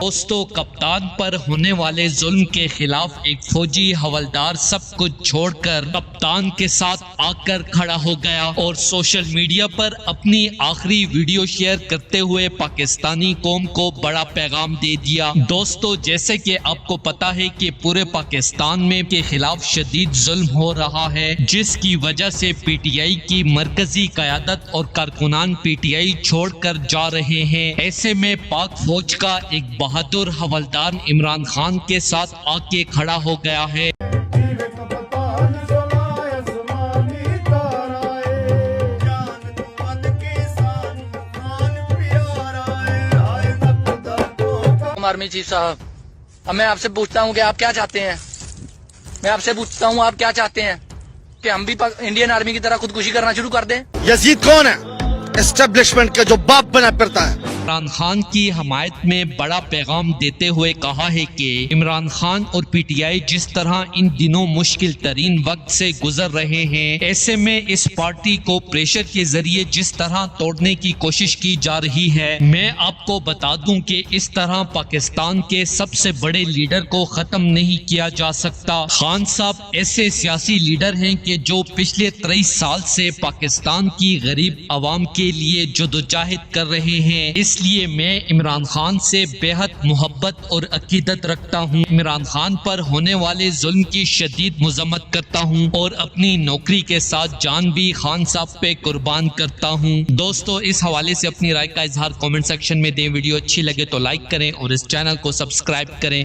दोस्तों, कप्तान पर होने वाले जुल्म के खिलाफ एक फौजी हवलदार सब कुछ छोड़कर कप्तान के साथ आकर खड़ा हो गया और सोशल मीडिया पर अपनी आखिरी वीडियो शेयर करते हुए पाकिस्तानी कौम को बड़ा पैगाम दे दिया। दोस्तों, जैसे कि आपको पता है कि पूरे पाकिस्तान में के खिलाफ शदीद जुल्म हो रहा है, जिसकी वजह से पीटीआई की मरकजी क़यादत और कारकुनान पीटीआई छोड़कर जा रहे हैं। ऐसे में पाक फौज का एक बहादुर हवलदार इमरान खान के साथ आके खड़ा हो गया है। आर्मी चीफ साहब, अब मैं आपसे पूछता हूँ कि आप क्या चाहते हैं? मैं आपसे पूछता हूँ आप क्या चाहते हैं कि हम भी इंडियन आर्मी की तरह खुदकुशी करना शुरू कर दें? यजीद कौन है? एस्टेब्लिशमेंट का जो बाप बना फिरता है। इमरान खान की हमायत में बड़ा पैगाम देते हुए कहा है कि इमरान खान और पीटीआई जिस तरह इन दिनों मुश्किल तरीन वक्त से गुजर रहे हैं, ऐसे में इस पार्टी को प्रेशर के जरिए जिस तरह तोड़ने की कोशिश की जा रही है, मैं आपको बता दूं कि इस तरह पाकिस्तान के सबसे बड़े लीडर को खत्म नहीं किया जा सकता। खान साहब ऐसे सियासी लीडर हैं कि जो पिछले 23 साल से पाकिस्तान की गरीब आवाम के लिए जदोजहद कर रहे हैं। इसलिए मैं इमरान खान से बेहद मोहब्बत और अकीदत रखता हूँ। इमरान खान पर होने वाले जुल्म की शदीद मजम्मत करता हूँ और अपनी नौकरी के साथ जान भी खान साहब पे कुर्बान करता हूँ। दोस्तों, इस हवाले से अपनी राय का इजहार कमेंट सेक्शन में दें। वीडियो अच्छी लगे तो लाइक करें और इस चैनल को सब्सक्राइब करें।